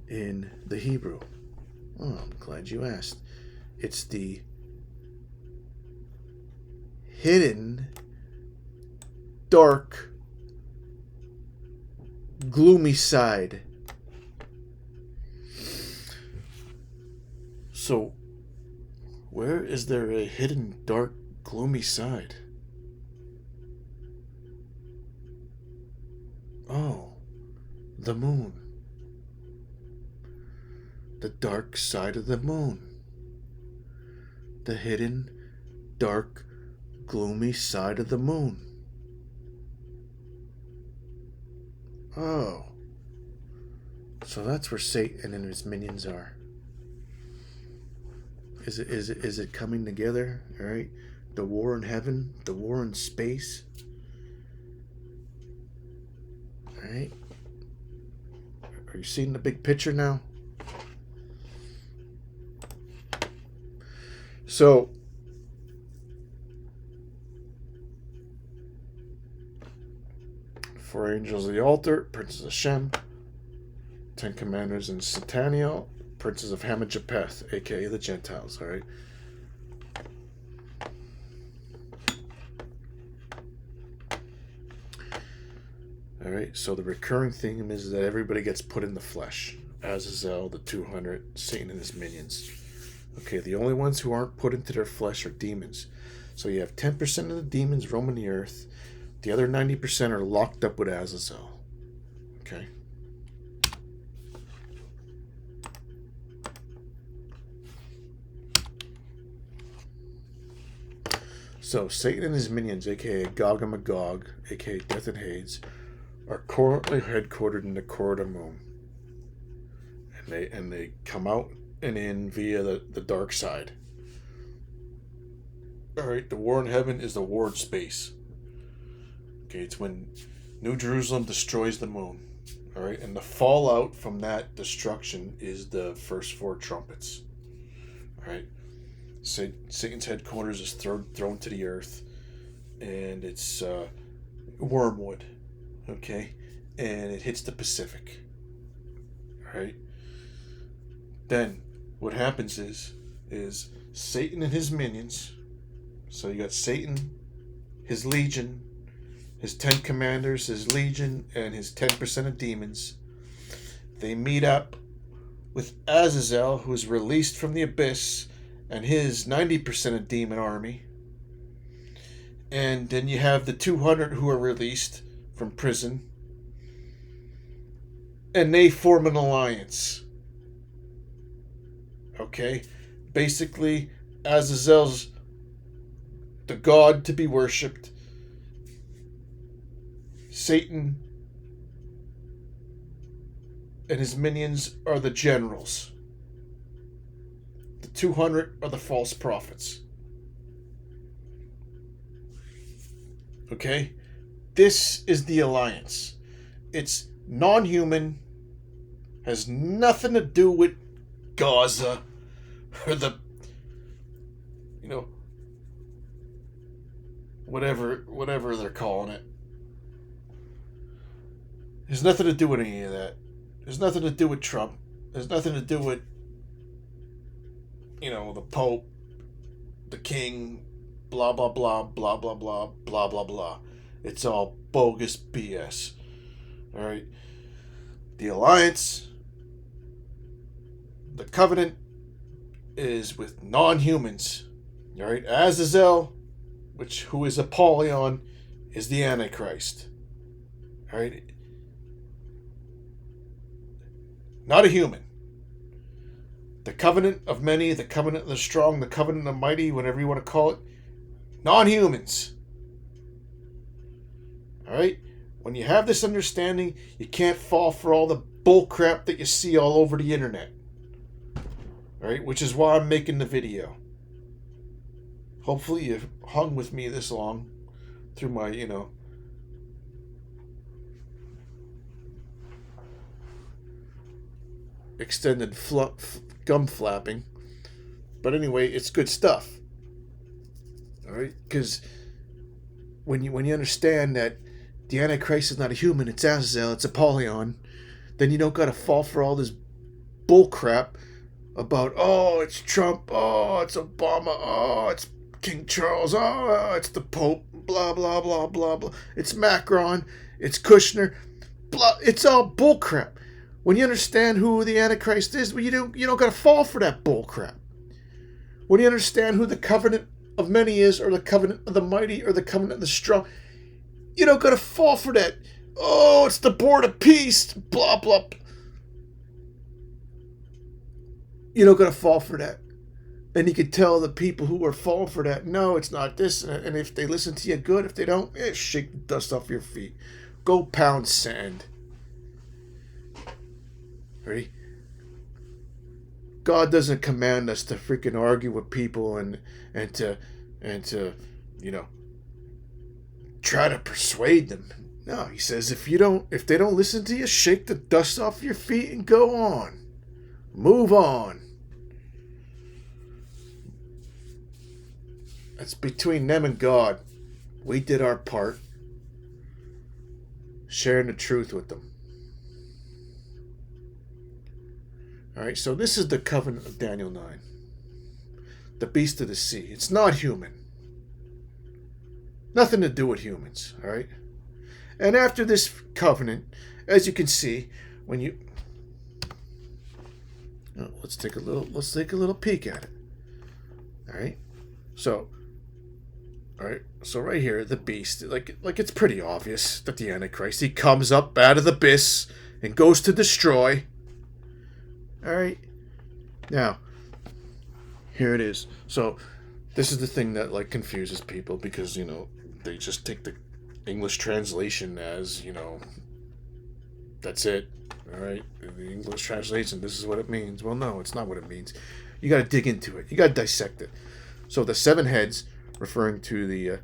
Speaker 1: in the Hebrew? Oh, I'm glad you asked. It's the hidden dark, gloomy side. So, where is there a hidden, dark, gloomy side? Oh, the moon. The dark side of the moon. The hidden, dark, gloomy side of the moon. Oh. So that's where Satan and his minions are. Is it coming together? All right. The war in heaven, the war in space. All right. Are you seeing the big picture now? So, four angels of the altar, princes of Shem, 10 commanders in Sataniel, princes of Ham and Japheth, aka the Gentiles, alright? Alright, so the recurring theme is that everybody gets put in the flesh. Azazel, the 200, Satan and his minions. Okay, the only ones who aren't put into their flesh are demons. So you have 10% of the demons roaming the earth. The other 90% are locked up with Azazel. Okay? So Satan and his minions, aka Gog and Magog, aka Death and Hades, are currently headquartered in the Corridor Moon. And they come out and in via the dark side. Alright, the war in heaven is the war in space. Okay, it's when New Jerusalem destroys the moon. Alright, and the fallout from that destruction is the first 4 trumpets. Alright, Satan's headquarters is thrown to the earth, and it's wormwood. Okay, and it hits the Pacific. Alright, then what happens is Satan and his minions. So you got Satan, his legion, his 10 commanders, his legion, and his 10% of demons. They meet up with Azazel, who is released from the abyss, and his 90% of demon army. And then you have the 200 who are released from prison, and they form an alliance. Okay? Basically, Azazel's the god to be worshipped. Satan and his minions are the generals. The 200 are the false prophets. Okay? This is the alliance. It's non-human, has nothing to do with Gaza or the, whatever they're calling it. There's nothing to do with any of that. There's nothing to do with Trump. There's nothing to do with, the Pope, the King, blah, blah, blah, blah, blah, blah, blah, blah, blah. It's all bogus BS. Alright? The alliance, the covenant, is with non-humans. Alright? Azazel, who is Apollyon, is the Antichrist. Alright? Not a human. The covenant of many, the covenant of the strong, the covenant of the mighty, whatever you want to call it, non-humans. Alright? When you have this understanding, you can't fall for all the bull crap that you see all over the internet. Alright? Which is why I'm making the video. Hopefully you've hung with me this long through my, extended gum flapping. But anyway, it's good stuff. Alright? Because when you understand that the Antichrist is not a human, it's Azazel, it's Apollyon, then you don't gotta fall for all this bull crap about, oh, it's Trump, oh, it's Obama, oh, it's King Charles. Oh, it's the Pope. Blah, blah, blah, blah, blah. It's Macron. It's Kushner. Blah. It's all bullcrap. When you understand who the Antichrist is, well, you don't got to fall for that bullcrap. When you understand who the covenant of many is, or the covenant of the mighty, or the covenant of the strong, you don't got to fall for that. Oh, it's the board of peace. Blah, blah. You don't got to fall for that. And you can tell the people who are falling for that, no, it's not this. And if they listen to you, good. If they don't, shake the dust off your feet. Go pound sand. Ready? God doesn't command us to freaking argue with people and to try to persuade them. No, he says if they don't listen to you, shake the dust off your feet and go on. Move on. That's between them and God. We did our part, sharing the truth with them. Alright, so this is the covenant of Daniel 9. The beast of the sea. It's not human. Nothing to do with humans, alright? And after this covenant, as you can see, when you... Oh, let's take a little peek at it. Alright? So right here, the beast, like it's pretty obvious that the Antichrist, he comes up out of the abyss and goes to destroy. Alright? Now, here it is. So, this is the thing that, confuses people because, they just take the English translation as, that's it. Alright? The English translation, this is what it means. Well, no, it's not what it means. You gotta dig into it. You gotta dissect it. So, the 7 heads, referring to the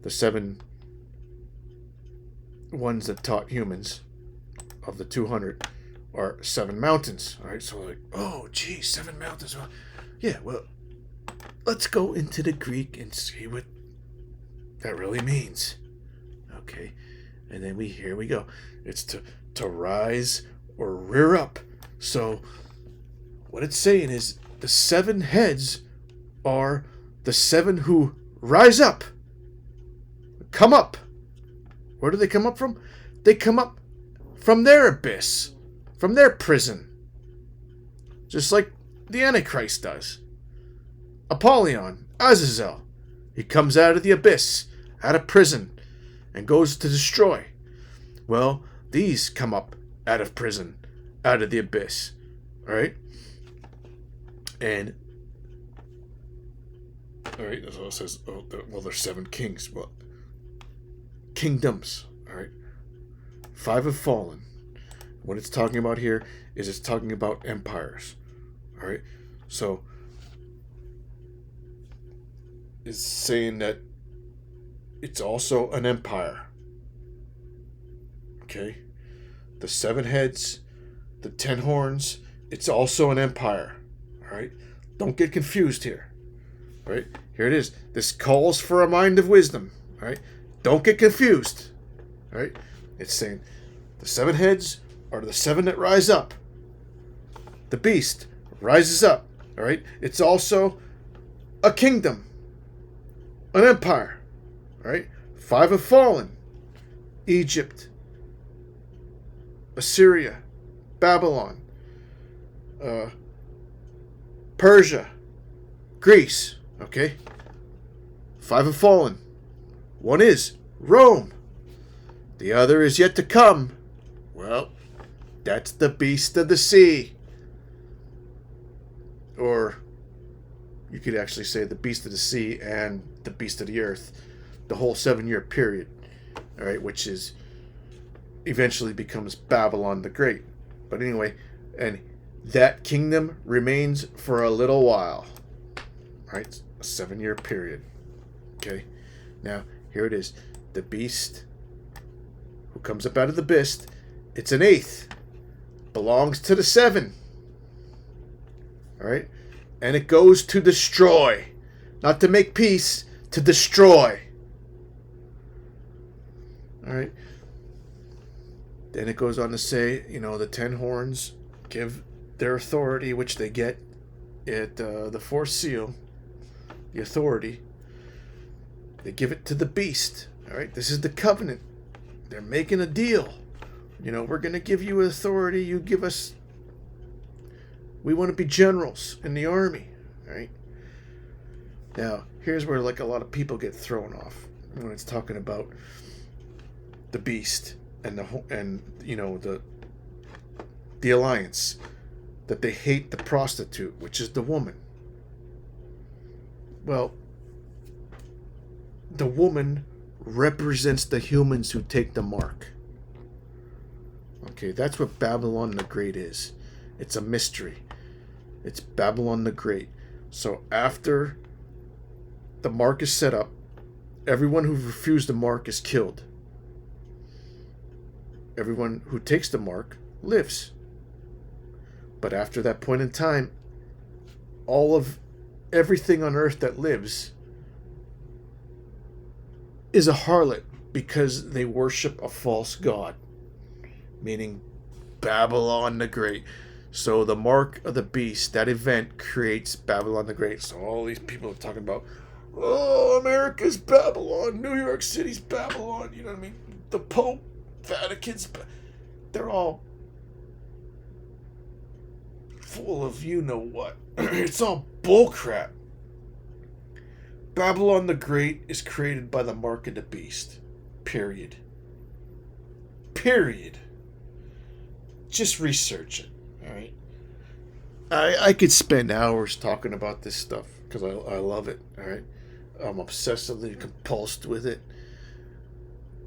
Speaker 1: 7 ones that taught humans of the 200, are 7 mountains. All right, so oh, geez, 7 mountains. Well, yeah, well, let's go into the Greek and see what that really means. Okay, and then here we go. It's to rise or rear up. So what it's saying is the 7 heads are the 7 who rise up. Come up. Where do they come up from? They come up from their abyss. From their prison. Just like the Antichrist does. Apollyon, Azazel. He comes out of the abyss, out of prison, and goes to destroy. Well, these come up out of prison, out of the abyss. Alright? And alright, that's all it says. Oh, well, there's 7 kings. Well, kingdoms. Alright? 5 have fallen. What it's talking about here is it's talking about empires. Alright? So, it's saying that it's also an empire. Okay? The 7 heads, the 10 horns, it's also an empire. Alright? Don't get confused here. Alright? Here it is. This calls for a mind of wisdom. Alright? Don't get confused. Alright? It's saying the 7 heads are the 7 that rise up. The beast rises up. Alright? It's also a kingdom. An empire. Alright? 5 have fallen. Egypt. Assyria. Babylon. Persia. Greece. Okay? 5 have fallen. 1 is Rome. The other is yet to come. Well, that's the beast of the sea. Or you could actually say the beast of the sea and the beast of the earth. The whole 7-year period. Alright, which is eventually becomes Babylon the Great. But anyway, and that kingdom remains for a little while. Right? A 7-year period. Okay? Now, here it is. The beast who comes up out of the abyss, it's an 8th. Belongs to the 7. Alright? And it goes to destroy. Not to make peace, to destroy. Alright? Then it goes on to say, the 10 horns give their authority, which they get at the 4th seal, the authority, They give it to the beast. All right, this is the covenant. They're making a deal. We're going to give you authority. You give us. We want to be generals in the army. All right. Now, here's where like a lot of people get thrown off when it's talking about the beast and the alliance, that they hate the prostitute, which is the woman. Well, the woman represents the humans who take the mark. Okay, that's what Babylon the Great is. It's a mystery. It's Babylon the Great. So after the mark is set up, everyone who refused the mark is killed. Everyone who takes the mark lives. But after that point in time, all of everything on earth that lives is a harlot because they worship a false god, meaning Babylon the Great. So the mark of the beast, that event creates Babylon the Great. So all these people are talking about, oh, America's Babylon, New York City's Babylon, you know what I mean? The Pope, Vatican's, they're all full of you know what. It's all bullcrap. Babylon the Great is created by the mark of the beast. Period. Just research it. Alright? I could spend hours talking about this stuff because I love it. Alright? I'm obsessively compulsed with it.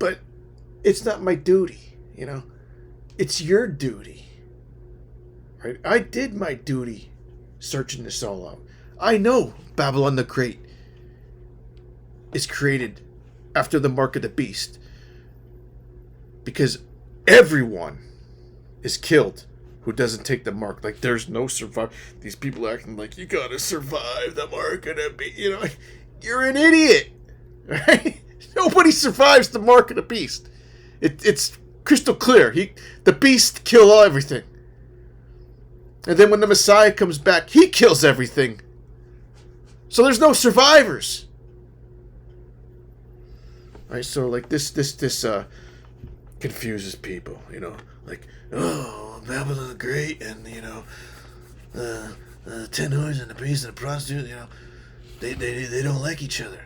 Speaker 1: But it's not my duty, It's your duty. Right? I did my duty searching this all out. I know Babylon the Great is created after the mark of the beast because everyone is killed who doesn't take the mark. Like, there's no survive. These people acting like you gotta survive the mark of the beast. You're an idiot, right? Nobody survives the mark of the beast. It's crystal clear. The beast kill everything. And then when the Messiah comes back, he kills everything. So there's no survivors. Right? So like this confuses people, like, oh, Babylon the Great and the 10 whores and the beast and the prostitute, they don't like each other.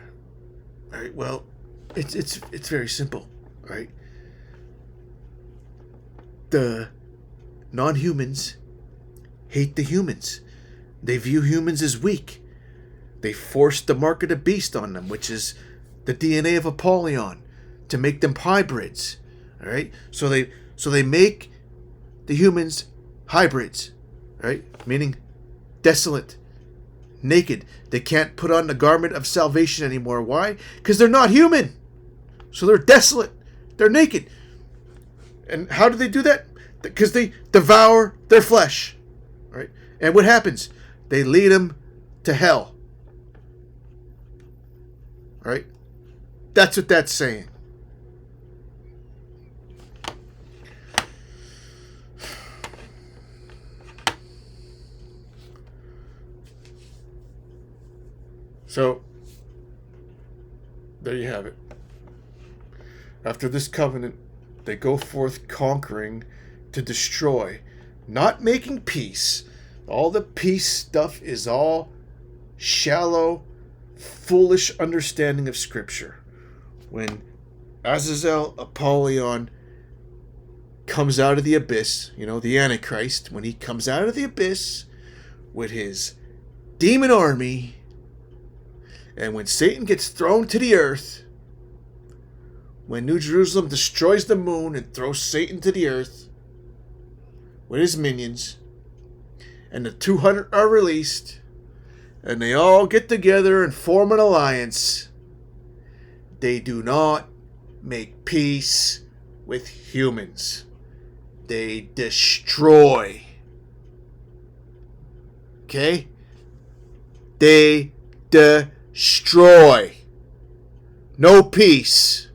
Speaker 1: All right? Well, it's very simple, right? The non-humans hate the humans. They view humans as weak. They forced the mark of the beast on them, which is the DNA of Apollyon, to make them hybrids. All right? So they make the humans hybrids, right? Meaning desolate, naked. They can't put on the garment of salvation anymore. Why? Because they're not human. So they're desolate. They're naked. And how do they do that? Because they devour their flesh. Right? And what happens? They lead them to hell. Right? That's what that's saying. So, there you have it. After this covenant, they go forth conquering to destroy, not making peace. All the peace stuff is all shallow, foolish understanding of Scripture. When Azazel Apollyon comes out of the abyss, the Antichrist, when he comes out of the abyss with his demon army, and when Satan gets thrown to the earth, when New Jerusalem destroys the moon and throws Satan to the earth with his minions, and the 200 are released, and they all get together and form an alliance, they do not make peace with humans. They destroy. Okay? They destroy. No peace.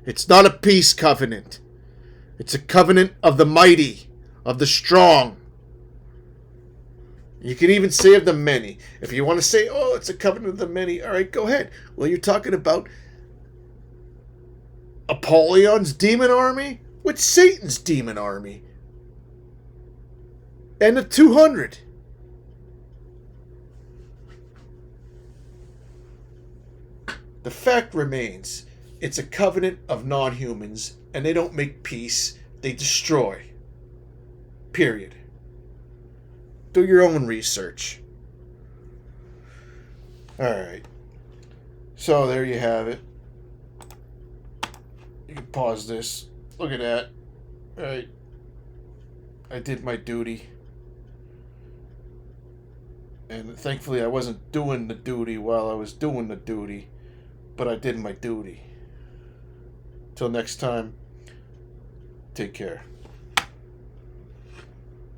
Speaker 1: It's not a peace covenant. It's a covenant of the mighty, of the strong. You can even say of the many. If you want to say, oh, it's a covenant of the many, all right, go ahead. Well, you're talking about Apollyon's demon army with Satan's demon army. And the 200. The fact remains, it's a covenant of non-humans, and they don't make peace, they destroy. Period. Do your own research. Alright. So there you have it. You can pause this. Look at that. Alright. I did my duty. And thankfully I wasn't doing the duty while I was doing the duty. But I did my duty. Till next time, take care.